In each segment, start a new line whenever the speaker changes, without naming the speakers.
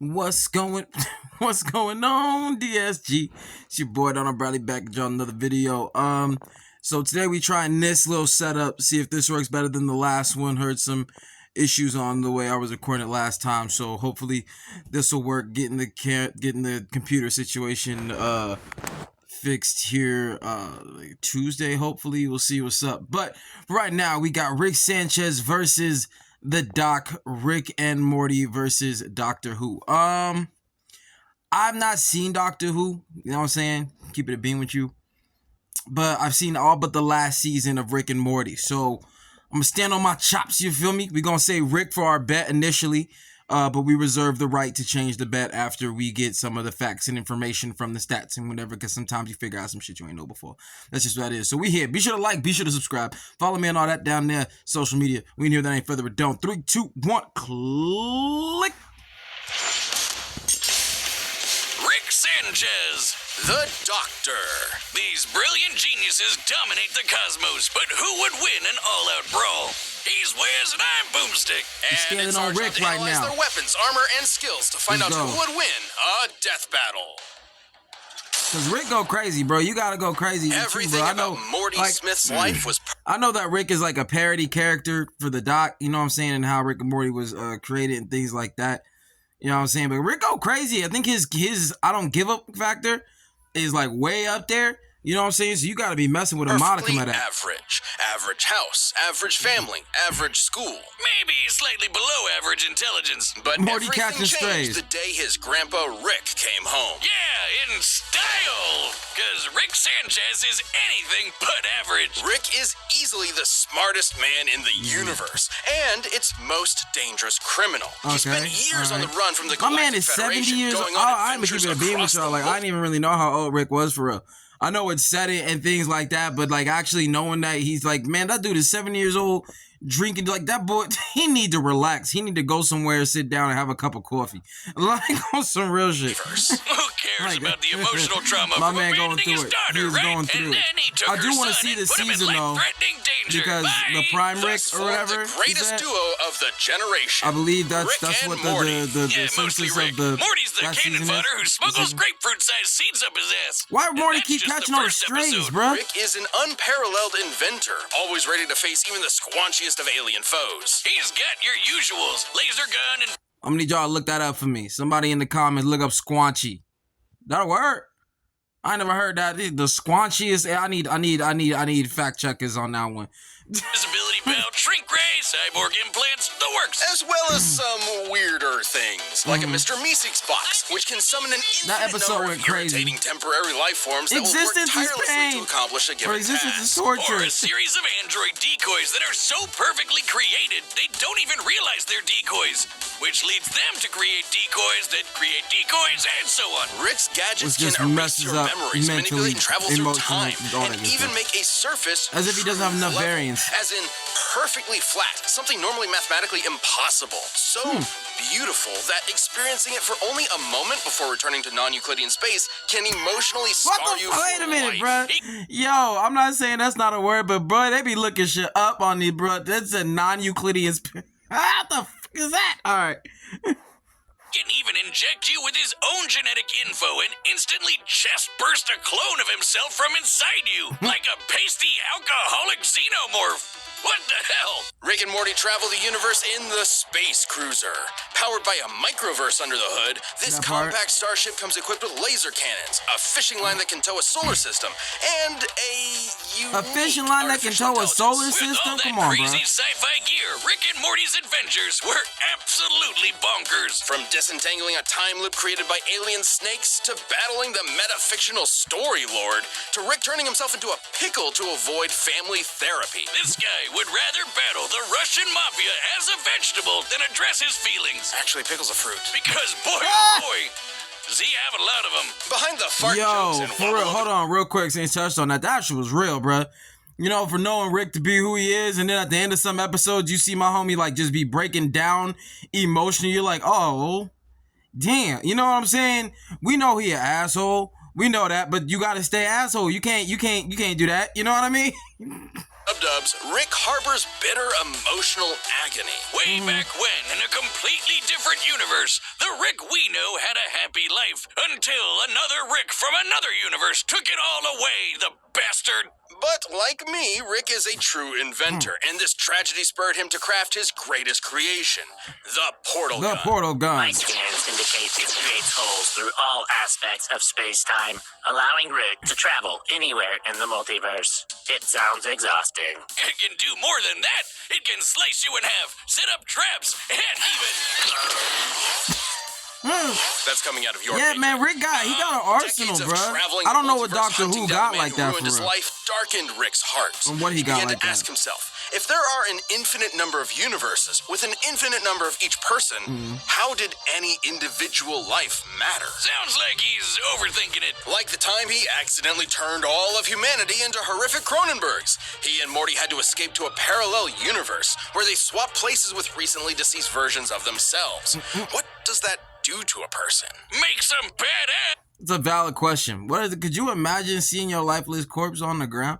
What's going what's going on, DSG? It's your boy DarrnellBradley back with y'all another video. So today we trying this little setup, see if this works better than the last one. Heard some issues on the way I was recording it last time, so hopefully this will work. Getting the computer situation fixed here like Tuesday. Hopefully we'll see what's up. But right now we got Rick Sanchez versus the Doc, Rick and Morty versus Doctor Who. I've not seen Doctor Who, you know what I'm saying? Keep it a beam with you. But I've seen all but the last season of Rick and Morty. So I'm gonna stand on my chops, you feel me? We're gonna say Rick for our bet initially. But we reserve the right to change the bet after we get some of the facts and information from the stats and whatever, because sometimes you figure out some shit you ain't know before. That's just what it is. So we here. Be sure to like, be sure to subscribe. Follow me and all that down there. Social media. We can hear that ain't further ado. 3, 2, 1, click.
Rick Sanchez, the Doctor. These brilliant geniuses dominate the cosmos, but who would win an all-out brawl? He's Wiz and I'm Boomstick. And it's our
Rick
job to
right
analyze
now.
their weapons, armor, and skills to find out who would win a death battle.
Cause Rick go crazy, bro. You gotta go crazy.
Everything
too, bro.
about Morty Smith's life was...
I know that Rick is like a parody character for the Doc, you know what I'm saying, and how Rick and Morty was created and things like that. You know what I'm saying? But Rick go crazy. I think his I don't give up factor is like way up there. You know what I'm saying? So you got to be messing with a modicum of that.
Average house, average family, average school. Maybe slightly below average intelligence. But
Morty
everything
catching
changed
strays
the day his grandpa Rick came home. Yeah, in style. Because Rick Sanchez is anything but average. Rick is easily the smartest man in the universe. And its most dangerous criminal. He spent years on the run from the Galactic
My man is 70 years old. I'm going to keep it a beam with y'all. Like, I didn't even really know how old Rick was for real. I know it said it and things like that, but like actually knowing that he's like, man, that dude is 7 years old, drinking like that boy. He need to relax. He need to go somewhere, sit down, and have a cup of coffee, like on some real shit. Who cares about the emotional trauma my
from
man going
abandoning
through
his
it.
daughter,
He was
right?
going through
And then he took
I do
want to
see the season though, because the Prime Rick or whatever,
the greatest duo of the generation.
I believe that's
Rick
what
and
the
yeah, mostly
census
Rick.
of the
Morty's the
that
cannon
season
fodder who
is.
smuggles grapefruit-sized seeds up his ass.
Why
And
Morty
that's
keep
just
catching
the
all the
first
strays,
episode.
bruh?
Rick is an unparalleled inventor, always ready to face even the squanchiest of alien foes. He's got your usuals, laser gun and...
I'm gonna need y'all to look that up for me. Somebody in the comments look up squanchy. That a word? I never heard that. The squanchiest. I need fact checkers on that one.
Visibility belt, shrink ray, cyborg implants, the works. As well as some weirder things, like a Mr. Meeseeks box, which can summon an infinite
episode
number
went
of
crazy.
irritating temporary life forms that will work
Existence is
tirelessly
pain.
to accomplish a given
Existence is
task.
torture.
Or a series of android decoys that are so perfectly created, they don't even realize they're decoys, which leads them to create decoys that create decoys, and so on. Rick's gadgets
Which
can
just
erase
messes
your
up
memories,
mentally,
manipulate and travel through
emotionally,
time,
all
and
that good
even
stuff.
make a surface
As if he doesn't have enough
level,
variance.
as in perfectly flat, something normally mathematically impossible. So beautiful that experiencing it for only a moment before returning to non-Euclidean space can emotionally scar you for
Wait a minute,
life.
bruh. Yo, I'm not saying that's not a word, but bruh, they be looking shit up on these, bruh. That's a non-Euclidean. What the fuck is that? All right.
Can even inject you with his own genetic info and instantly chest burst a clone of himself from inside you, like a pasty alcoholic xenomorph. What the hell? Rick and Morty travel the universe in the Space Cruiser. Powered by a microverse under the hood, this compact starship comes equipped with laser cannons, a fishing line that can tow a solar system, and a
fishing line that can tow a solar system?
With all that
Come on,
crazy
bro.
sci-fi gear, Rick and Morty's adventures were absolutely bonkers. From disentangling a time loop created by alien snakes to battling the metafictional story lord to Rick turning himself into a pickle to avoid family therapy. This guy would rather battle the Russian mafia as a vegetable than address his feelings. Actually, pickle's a fruit. Because boy, oh boy, does he have a lot of them. Behind the fart jokes and
for real, hold on real quick since you touched on that. That shit was real, bruh. You know, for knowing Rick to be who he is, and then at the end of some episodes, you see my homie like just be breaking down emotionally. You're like, oh, damn. You know what I'm saying? We know he an asshole. We know that, but you gotta stay asshole. You can't do that. You know what I mean?
dubs, Rick harbors bitter emotional agony.
Way back when, in a completely different universe, the Rick we know had a happy life until another Rick from another universe took it all away, the bastard.
But like me, Rick is a true inventor, and this tragedy spurred him to craft his greatest creation, the portal gun.
The portal gun.
My scans indicate it creates holes through all aspects of space-time, allowing Rick to travel anywhere in the multiverse. It sounds exhausting.
It can do more than that. It can slice you in half, set up traps, and even...
That's coming out of your
Yeah,
paycheck.
man, Rick he got an arsenal,
Decades of
bro.
traveling
I don't know what
multiverse
Doctor
hunting
Who
down
got
the man
like
who
that
ruined
for
his
real.
life darkened Rick's heart.
And what he got
began
like
to
that.
ask himself, if there are an infinite number of universes with an infinite number of each person, how did any individual life matter?
Sounds like he's overthinking it.
Like the time he accidentally turned all of humanity into horrific Cronenbergs. He and Morty had to escape to a parallel universe where they swapped places with recently deceased versions of themselves. What does that do to a person?
Make some badass.
It's a valid question. What is it? Could you imagine seeing your lifeless corpse on the ground?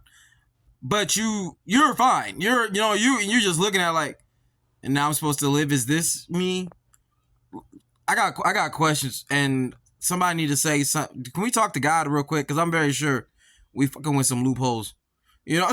But you're fine. You're just looking at like, and now I'm supposed to live. Is this me? I got questions, and somebody need to say something. Can we talk to God real quick? Because I'm very sure we fucking with some loopholes. You know.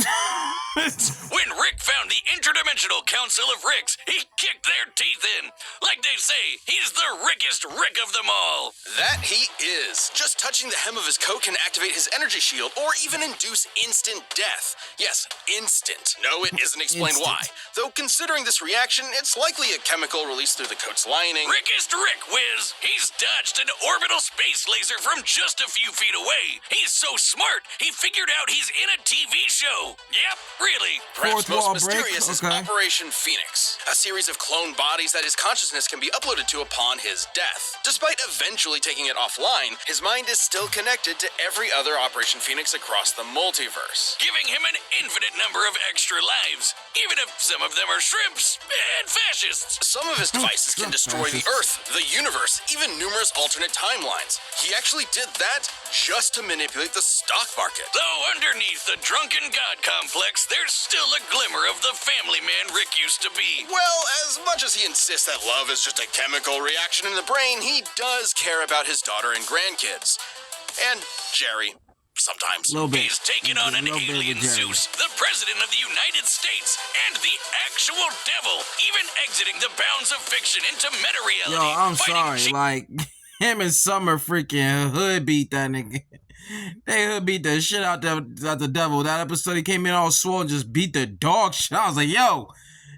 When Rick found the Interdimensional Council of Ricks, he kicked their teeth in. Like they say, he's the Rickest Rick of them all.
That he is. Just touching the hem of his coat can activate his energy shield or even induce instant death. Yes, instant. No, it isn't explained why. Though considering this reaction, it's likely a chemical released through the coat's lining.
Rickest Rick, Wiz. He's dodged an orbital space laser from just a few feet away. He's so smart, he figured out he's in a TV show. Yep, really.
Perhaps
Fourth wall
most
break?
mysterious is
Okay.
Operation Phoenix, a series of clone bodies that his consciousness can be uploaded to upon his death. Despite eventually taking it offline, his mind is still connected to every other Operation Phoenix across the multiverse.
Giving him an infinite number of extra lives, even if some of them are shrimps and fascists.
Some of his devices can destroy the Earth, the universe, even numerous alternate timelines. He actually did that just to manipulate the stock market.
Though underneath the drunken god complex, there's still a glimmer of the family man Rick used to be.
Well, as much as he insists that love is just a chemical reaction in the brain, he does care about his daughter and grandkids. And Jerry, sometimes.
Little bit.
He's taken on an
Little bit with
alien
Jerry.
Zeus, the president of the United States, and the actual devil, even exiting the bounds of fiction into meta-reality.
Yo, I'm
fighting
sorry. Like him and Summer freaking hood beat that nigga. They hood beat the shit out the devil. That episode he came in all swole and just beat the dog shit. I was like, yo,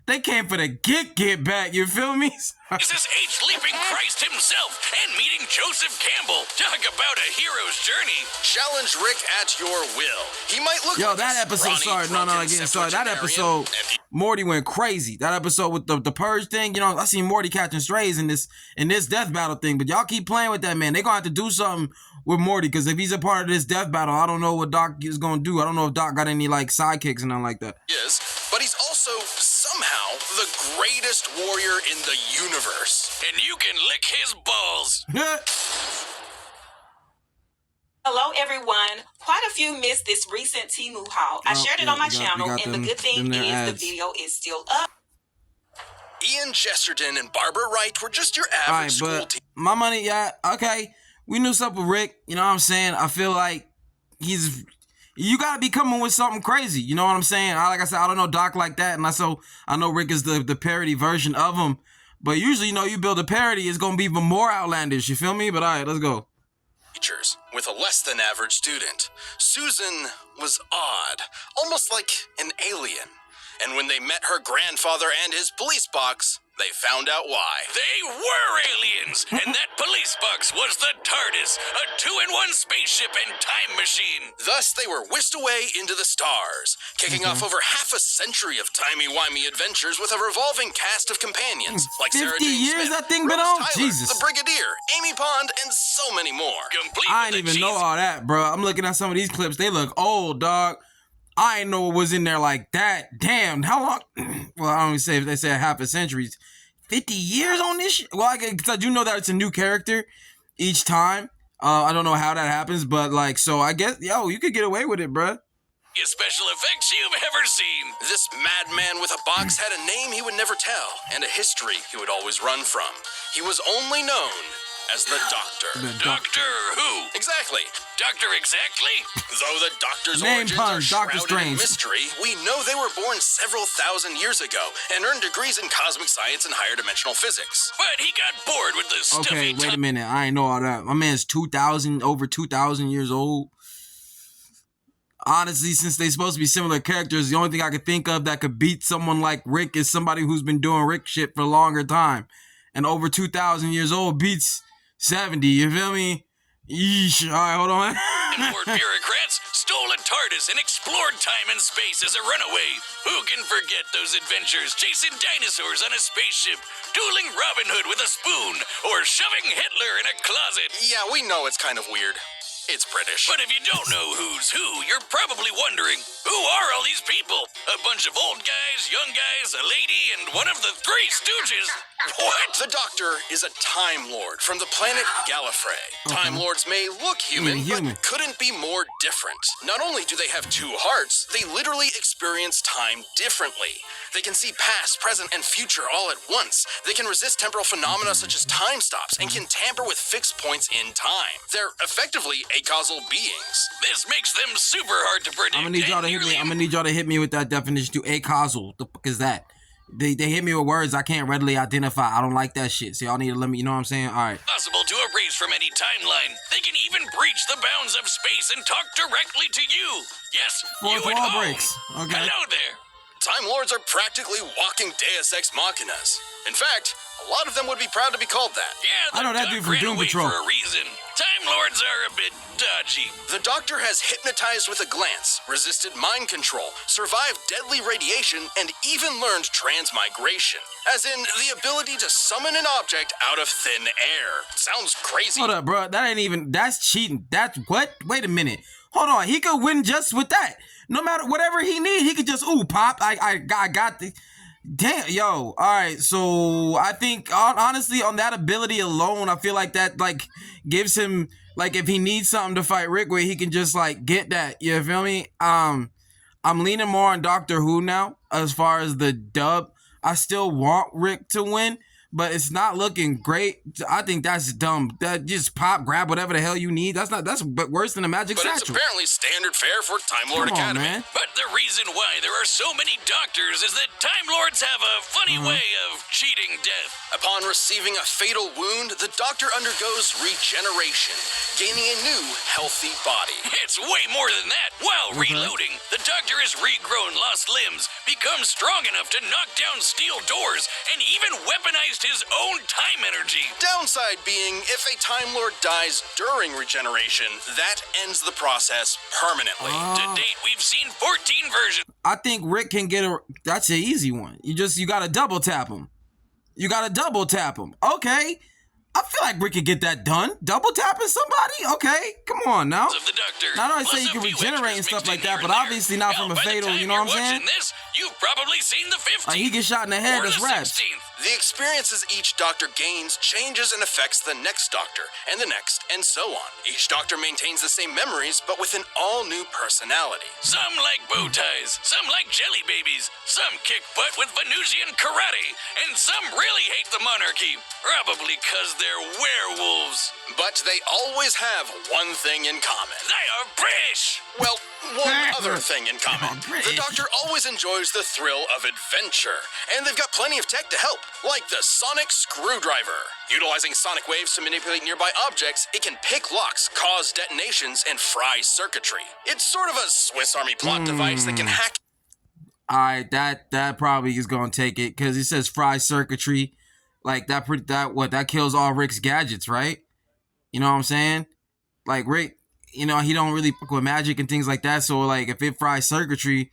they came for the get back. You feel me?
Jesus H. Leaping Christ himself and meeting Joseph Campbell. Talk about a hero's journey.
Challenge Rick at your will. He might look
Yo,
like
that
a
episode,
scrawny,
sorry, no,
drunken
again, sorry. That
septuagenarian,
episode,
and he-
Morty went crazy. That episode with the purge thing, you know, I seen Morty catching strays in this death battle thing, but y'all keep playing with that, man. They gonna have to do something with Morty, because if he's a part of this death battle, I don't know what Doc is gonna do. I don't know if Doc got any, like, sidekicks and nothing like that.
is, but he's also somehow the greatest warrior in the universe.
And you can lick his balls.
Hello, everyone. Quite a few missed this recent Temu haul. I
Oh,
shared it
yeah,
on my
we got
channel, and
them-
the good thing
them there
is
ads.
the video is still up.
Ian Chesterton and Barbara Wright were just your
All
average
right,
school
but
team.
my money, yeah, okay. We knew something with Rick. You know what I'm saying? I feel like you gotta be coming with something crazy. You know what I'm saying? Like I said, I don't know Doc like that, and I know Rick is the parody version of him. But usually, you know, you build a parody, it's gonna be even more outlandish. You feel me? But all right, let's go.
Teachers with a less than average student. Susan was odd, almost like an alien. And when they met her grandfather and his police box, they found out why.
They were aliens, and that police box was the TARDIS, a 2-in-1 spaceship and time machine.
Thus, they were whisked away into the stars, kicking off over half a century of timey-wimey adventures with a revolving cast of companions, like
50
Sarah Jane
years
Smith,
that thing been
Rose
on?
Tyler,
Jesus.
the Brigadier, Amy Pond, and so many more.
Complete
I
with
ain't
a
even know
cheese-
all that, bro. I'm looking at some of these clips. They look old, dog. I ain't know it was in there like that. Damn, how long? Well, I don't even say if they say half a century. 50 years on this shit? Well, because I do know that it's a new character each time. I don't know how that happens, but like, so I guess, yo, you could get away with it, bro.
special effects you've ever seen.
This madman with a box had a name he would never tell and a history he would always run from. He was only known as the Doctor.
Doctor Who?
Exactly.
Doctor Exactly?
Though the Doctor's
Name
origins
pun,
are
Doctor
shrouded in
Strange.
mystery, we know they were born several thousand years ago and earned degrees in cosmic science and higher dimensional physics.
But he got bored with the
Okay,
stuffy
wait a minute. I ain't know all that. My man's over 2,000 years old. Honestly, since they supposed to be similar characters, the only thing I could think of that could beat someone like Rick is somebody who's been doing Rick shit for a longer time. And over 2,000 years old beats 70, you feel me? Yeesh. All right, hold on.
More bureaucrats stole a TARDIS and explored time and space as a runaway. Who can forget those adventures chasing dinosaurs on a spaceship, dueling Robin Hood with a spoon, or shoving Hitler in a closet?
Yeah, we know it's kind of weird. It's British.
But if you don't know who's who, you're probably wondering, who are all these people? A bunch of old guys, young guys, a lady, and one of the Three Stooges? What?
The Doctor is a Time Lord from the planet Gallifrey. Time Lords may look human, but couldn't be more different. Not only do they have two hearts, they literally experience time differently. They can see past, present, and future all at once. They can resist temporal phenomena such as time stops and can tamper with fixed points in time. They're effectively acausal beings.
This makes them super hard to predict.
I'm gonna need y'all to hit me with that definition too. Acausal. The fuck is that? They hit me with words I can't readily identify. I don't like that shit. So y'all need to let me, you know what I'm saying? All right.
Possible to erase from any timeline. They can even breach the bounds of space and talk directly to you. Yes, you at
wall
home.
breaks. Okay.
Hello there.
Time Lords are practically walking Deus Ex Machinas. In fact, a lot of them would be proud to be called that.
Yeah,
I know that dude from Doom Patrol.
For a reason. Time Lords are a bit dodgy.
The Doctor has hypnotized with a glance, resisted mind control, survived deadly radiation, and even learned transmigration. As in, the ability to summon an object out of thin air. Sounds crazy.
Hold up, bro. That's cheating. That's what? Wait a minute. Hold on. He could win just with that. No matter whatever he need, he could just pop. I got the. Damn, yo. All right. So I think honestly, on that ability alone, I feel like that gives him if he needs something to fight Rick with, he can just get that. You feel me? I'm leaning more on Doctor Who now as far as the dub. I still want Rick to win, but it's not looking great. I think that's dumb. That just grab whatever the hell you need. That's worse than a magic
satchel. But it's apparently standard fare for Time Lord Academy.
Man.
But the reason why there are so many doctors is that Time Lords have a funny way of cheating death.
Upon receiving a fatal wound, the Doctor undergoes regeneration, gaining a new, healthy body.
It's way more than that. While reloading, the Doctor has regrown lost limbs, become strong enough to knock down steel doors, and even weaponized his own time energy.
Downside being, if a Time Lord dies during regeneration, that ends the process permanently.
To date, we've seen 14 versions.
I think Rick can get that's an easy one. You gotta double tap him. Okay. I feel like Rick could get that done. Double tapping somebody? Okay, come on now.
Of the Doctor.
Not only say you can regenerate and stuff like that, but obviously not from a fatal, you know what I'm saying?
This, you've probably seen the 15th.
He gets shot in the head, that's raps.
The experiences each Doctor gains changes and affects the next Doctor, and the next, and so on. Each Doctor maintains the same memories, but with an all-new personality.
Some like bow ties, some like jelly babies, some kick butt with Venusian karate, and some really hate the monarchy, probably because they're werewolves.
But they always have one thing in common.
They are British!
Well, one other thing in common. The Doctor always enjoys the thrill of adventure, and they've got plenty of tech to help, like the sonic screwdriver. Utilizing sonic waves to manipulate nearby objects, it can pick locks, cause detonations, and fry circuitry. It's sort of a Swiss Army plot device that can hack.
Alright, that probably is gonna take it, because it says fry circuitry. That kills all Rick's gadgets, right? You know what I'm saying? Like Rick, he don't really fuck with magic and things like that. So if it fries circuitry,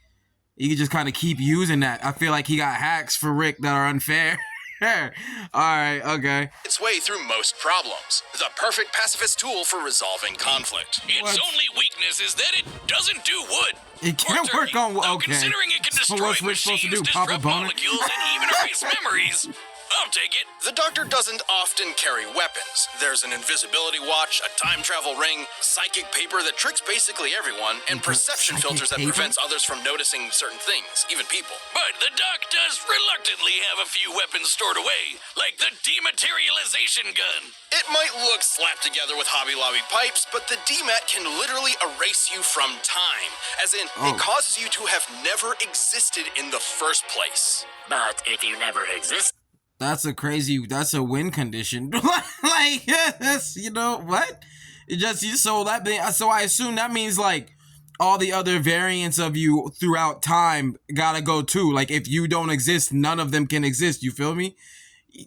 you can just kind of keep using that. I feel like he got hacks for Rick that are unfair. Alright, okay.
Its way through most problems. The perfect pacifist tool for resolving conflict.
Its only weakness is that it doesn't do wood.
It can't work on wood. Okay.
Considering it can destroy
What's Rick supposed to do?
machines,
Pop a
disrupt
boner?
molecules, and even erase memories. I'll take it.
The Doctor doesn't often carry weapons. There's an invisibility watch, a time travel ring, psychic paper that tricks basically everyone, and perception filters that prevents others from noticing certain things, even people.
But the Doc does reluctantly have a few weapons stored away, like the dematerialization gun.
It might look slapped together with Hobby Lobby pipes, but the DMAT can literally erase you from time. As in, it causes you to have never existed in the first place.
But if you never exist,
That's a win condition. Like, yes, you know what? So I assume that means like all the other variants of you throughout time gotta go too. Like if you don't exist, none of them can exist. You feel me?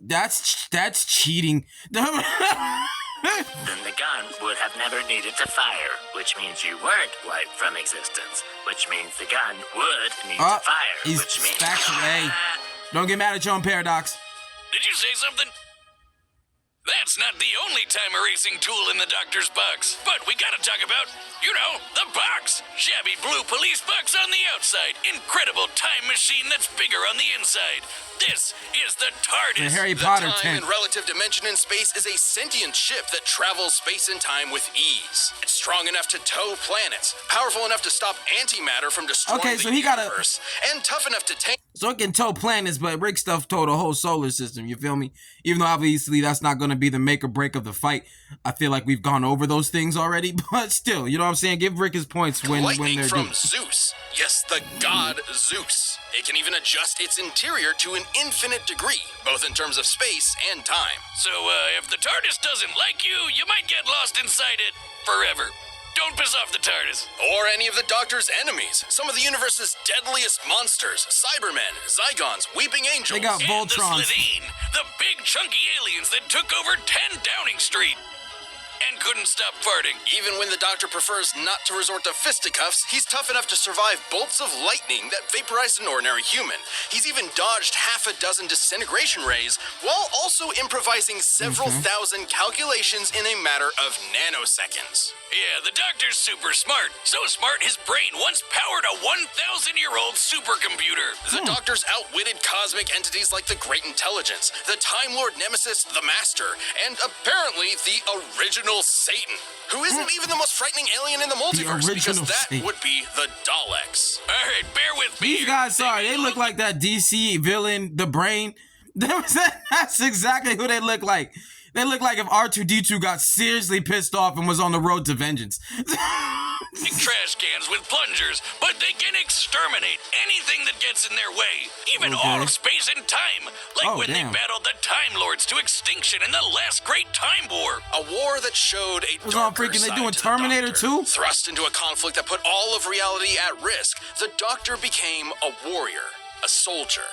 That's cheating.
then the gun would have never needed to fire, which means you weren't wiped from existence, which means the gun would need to fire, which means...
Hey, don't get mad at your own paradox.
Did you say something? That's not the only time erasing tool in the Doctor's box. But we gotta talk about, you know, the box. Shabby blue police box on the outside. Incredible time machine that's bigger on the inside. This is the TARDIS.
The Harry Potter
The time
tent.
and relative dimension in space is a sentient ship that travels space and time with ease. It's strong enough to tow planets, powerful enough to stop antimatter from destroying the universe, and tough enough to tank...
So it can tow planets, but Rick stuff towed the whole solar system, you feel me? Even though obviously that's not going to be the make or break of the fight. I feel like we've gone over those things already, but still, you know what I'm saying? Give Rick his points when they're
from
due.
Zeus. Yes, the god Zeus. It can even adjust its interior to an infinite degree, both in terms of space and time.
So, if the TARDIS doesn't like you, you might get lost inside it forever. Don't piss off the TARDIS.
Or any of the Doctor's enemies. Some of the universe's deadliest monsters. Cybermen, Zygons, Weeping Angels.
They got
And the
Voltrons.
Slitheen, the big chunky aliens that took over 10 Downing Street. And couldn't stop farting.
Even when the Doctor prefers not to resort to fisticuffs, he's tough enough to survive bolts of lightning that vaporize an ordinary human. He's even dodged half a dozen disintegration rays, while also improvising several thousand calculations in a matter of nanoseconds.
Yeah, the Doctor's super smart. So smart, his brain once powered a 1,000-year-old supercomputer.
The Doctor's outwitted cosmic entities like the Great Intelligence, the Time Lord Nemesis, the Master, and apparently the original Satan, who isn't even the most frightening alien in the multiverse, because that would be the Daleks.
All right, bear with me.
These guys, sorry, they look like that DC villain, the Brain. That's exactly who they look like. They look like if R2-D2 got seriously pissed off and was on the road to vengeance.
Trash cans with plungers, but they can exterminate anything that gets in their way, even all of space and time, like when they battled the Time Lords to extinction in the last Great Time War.
A war that showed a
was all
darker
freaking. They
side
doing
to the
Terminator
Doctor.
2?
Thrust into a conflict that put all of reality at risk, the Doctor became a warrior, a soldier,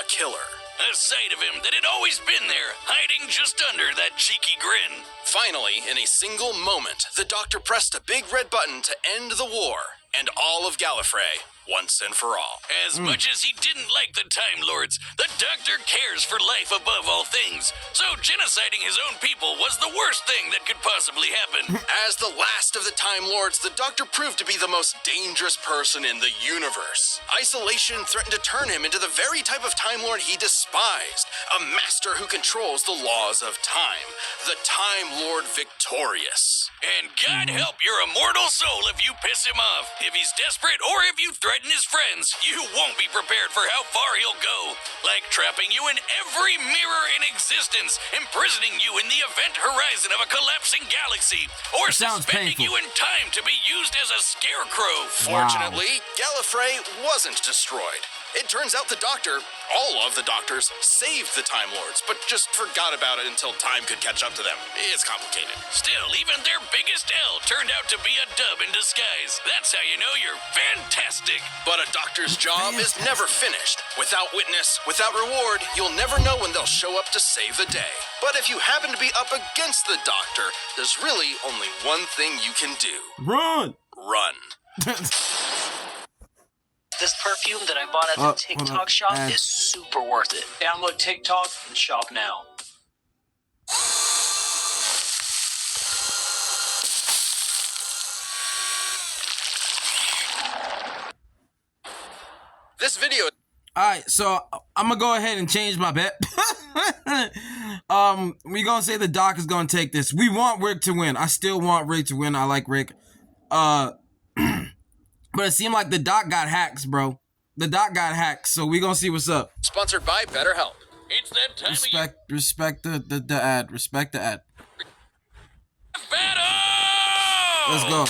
a killer.
A side of him that had always been there, hiding just under that cheeky grin.
Finally, in a single moment, the Doctor pressed a big red button to end the war, and all of Gallifrey, once and for all.
As much as he didn't like the Time Lords, the Doctor cares for life above all things. So genociding his own people was the worst thing that could possibly happen.
As the last of the Time Lords, the Doctor proved to be the most dangerous person in the universe. Isolation threatened to turn him into the very type of Time Lord he despised, a master who controls the laws of time, the Time Lord victorious.
And God help your immortal soul if you piss him off. If he's desperate or if you threaten his friends, you won't be prepared for how far he'll go. Like trapping you in every mirror in existence, imprisoning you in the event horizon of a collapsing galaxy, or suspending you in time to be used as a scarecrow.
Fortunately, Gallifrey wasn't destroyed. It turns out the Doctor, all of the Doctors, saved the Time Lords, but just forgot about it until time could catch up to them. It's complicated.
Still, even their biggest L turned out to be a dub in disguise. That's how you know you're fantastic.
But a Doctor's job is never finished. Without witness, without reward, you'll never know when they'll show up to save the day. But if you happen to be up against the Doctor, there's really only one thing you can do.
Run!
Run.
This perfume that I bought at the TikTok shop is super worth it. Download TikTok and shop now.
This video...
Alright, so I'm gonna go ahead and change my bet. We gonna say the Doc is gonna take this. We want Rick to win. I still want Rick to win. I like Rick. But it seemed like the Doc got hacks, bro. The Doc got hacks, so we gonna see what's up.
Sponsored by BetterHelp.
It's that time of year.
Respect the ad. Respect the ad.
Battle!
Let's go.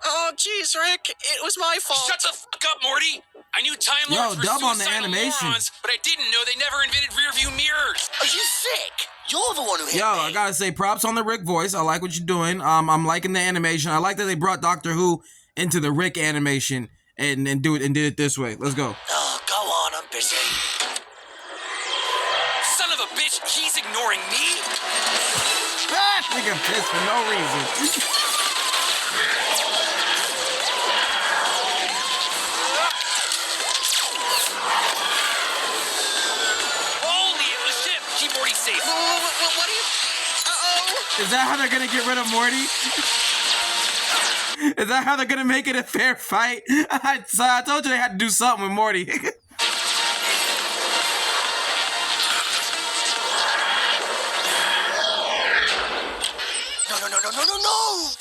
Oh, jeez, Rick. It was my fault.
Shut the fuck up, Morty. I knew Time
Yo,
Lords were
dub on the
suicidal
animation.
morons, but I didn't know they never invented rearview mirrors.
Are you sick? You're the one who hit me.
I gotta say, props on the Rick voice. I like what you're doing. I'm liking the animation. I like that they brought Doctor Who into the Rick animation and did it this way. Let's go.
Oh, go on. I'm busy.
Son of a bitch, he's ignoring me?
Nigga pissed for no reason.
Keep Morty safe.
What are you... Uh-oh.
Is that how they're gonna get rid of Morty? Is that how they're gonna make it a fair fight? So I told you they had to do something with Morty.
No.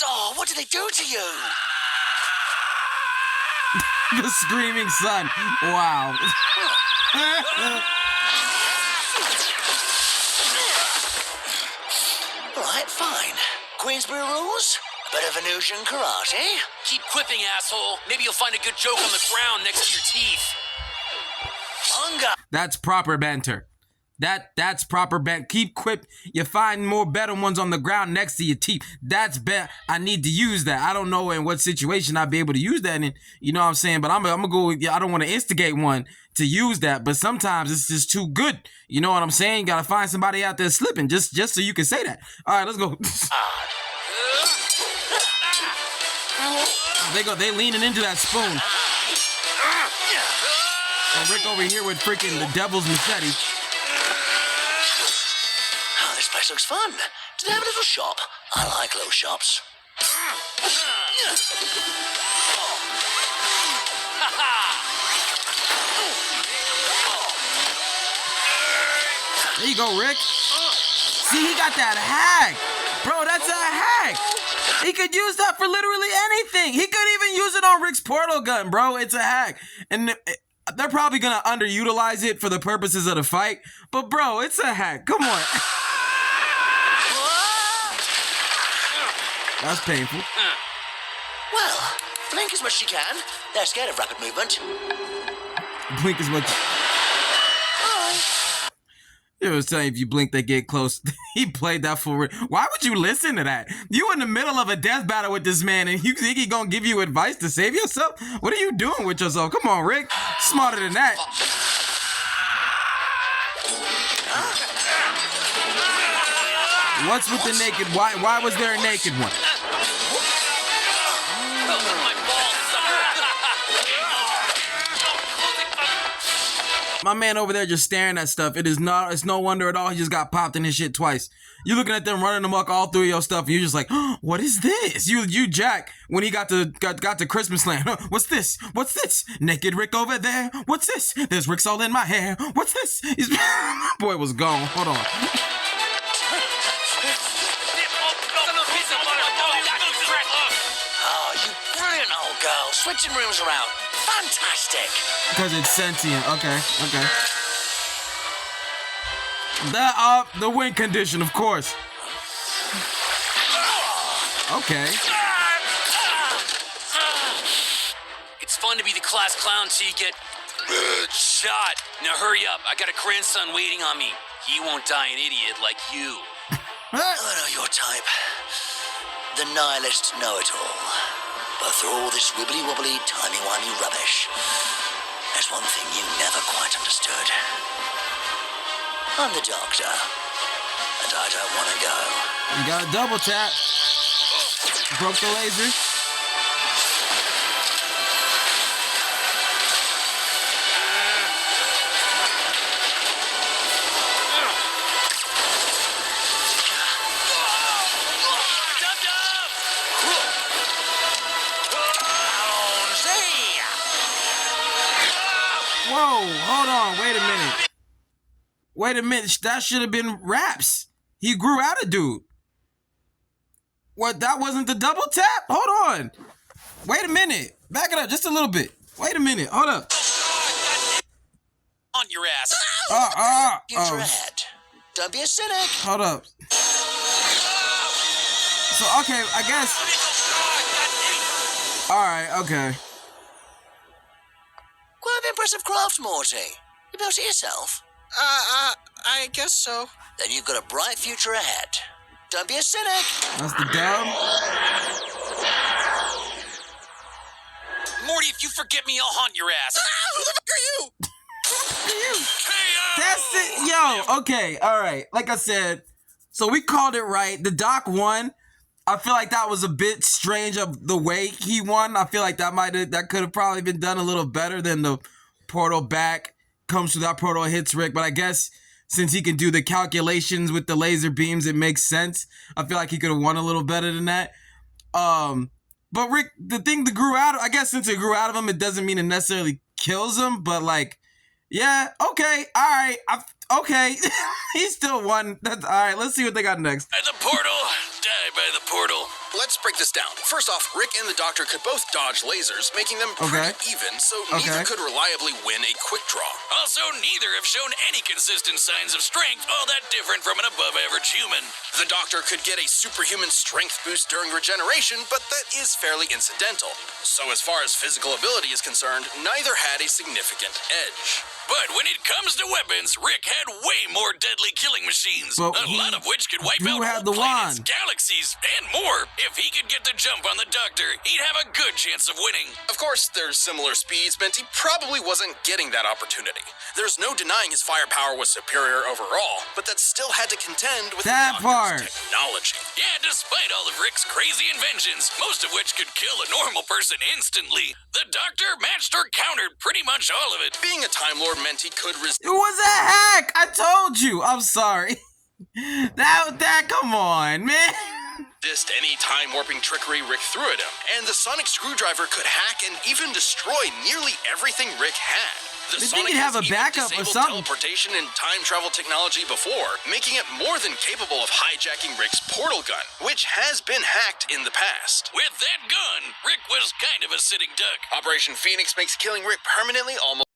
Oh, what did they do to you?
The screaming son. Wow.
Alright, fine. Queensbury rules? A bit of Venusian karate?
Keep quipping, asshole. Maybe you'll find a good joke on the ground next to your teeth.
Hunger.
That's proper banter. That's proper banter. Keep quip. You find more better ones on the ground next to your teeth. That's better. I need to use that. I don't know in what situation I'd be able to use that in. You know what I'm saying? But I'm gonna go. I don't want to instigate one to use that. But sometimes it's just too good. You know what I'm saying? You gotta find somebody out there slipping just so you can say that. All right, let's go. They leaning into that spoon. And Rick over here with freaking the devil's machete.
Oh, this place looks fun. Do they have a little shop? I like little shops.
There you go, Rick. See, he got that hack. Bro, that's a hack. He could use that for literally anything. He could even use it on Rick's portal gun, bro. It's a hack. And they're probably going to underutilize it for the purposes of the fight. But, bro, it's a hack. Come on. That's painful.
Well, blink as much as you can. They're scared of rapid movement.
Blink as much. It was telling you if you blink, they get close. He played that for real. Why would you listen to that? You in the middle of a death battle with this man and you think he gonna give you advice to save yourself? What are you doing with yourself? Come on, Rick. Smarter than that. What's with the naked? Why was there a naked one? My man over there just staring at stuff. It's no wonder at all he just got popped in his shit twice. You looking at them running amok all through your stuff and you're just like, oh, what is this? You Jack, when he got to Christmas land. What's this? What's this? Naked Rick over there. What's this? There's Rick's all in my hair. What's this? Boy was gone. Hold on.
Oh, you brilliant old girl. Switching rooms around. Fantastic.
Because it's sentient. Okay. The win condition, of course. Okay.
It's fun to be the class clown till you get shot. Now hurry up. I got a grandson waiting on me. He won't die an idiot like you.
I know your type. The nihilist know-it-all. But through all this wibbly-wobbly, timey-wimey rubbish, there's one thing you never quite understood. I'm the doctor, and I don't want to go.
You got a double tap. Broke the laser. Whoa, hold on, wait a minute. Wait a minute, that should have been Raps. He grew out a dude. What, that wasn't the double tap? Hold on. Wait a minute. Back it up just a little bit. Wait a minute. Hold up.
On your ass.
Future ahead. Don't be a cynic.
Hold up. So, okay, I guess. Alright, okay.
Quite impressive craft, Morty. You built it yourself?
I guess so.
Then you've got a bright future ahead. Don't be a cynic.
That's the dub.
Morty, if you forget me, I'll haunt your ass.
Who the fuck are you?
That's it. Yo, okay, alright. Like I said, so we called it right. The Doc won. I feel like that was a bit strange of the way he won. I feel like that could have probably been done a little better than the portal back comes through that portal hits Rick. But I guess since he can do the calculations with the laser beams, it makes sense. I feel like he could have won a little better than that. But Rick, the thing that grew out of, I guess since it grew out of him, it doesn't mean it necessarily kills him. But like, yeah, okay, all right, okay. He still won. That's all right. Let's see what they got next.
By the portal, die by the portal.
Let's break this down. First off, Rick and the Doctor could both dodge lasers, making them pretty even, so neither could reliably win a quick draw.
Also, neither have shown any consistent signs of strength all that different from an above-average human.
The Doctor could get a superhuman strength boost during regeneration, but that is fairly incidental. So as far as physical ability is concerned, neither had a significant edge.
But when it comes to weapons, Rick had way more deadly killing machines,
But
a lot of which could wipe out
had
whole
the
planets,
wand.
galaxies, and more. If he could get the jump on the Doctor, he'd have a good chance of winning.
Of course, their similar speeds meant he probably wasn't getting that opportunity. There's no denying his firepower was superior overall, but that still had to contend with
That
the
part.
Doctor's technology.
Yeah, despite all of Rick's crazy inventions, most of which could kill a normal person instantly, the Doctor matched or countered pretty much all of it.
Being a Time Lord meant he could resist.
It was a hack. I told you. I'm sorry. That come on, man.
Any time warping trickery Rick threw at him, and the sonic screwdriver could hack and even destroy nearly everything Rick had. The
They
Sonic
think he'd have
has
a
even
backup or
disabled
something.
teleportation and time travel technology before, making it more than capable of hijacking Rick's portal gun, which has been hacked in the past.
With that gun, Rick was kind of a sitting duck.
Operation Phoenix makes killing Rick permanently almost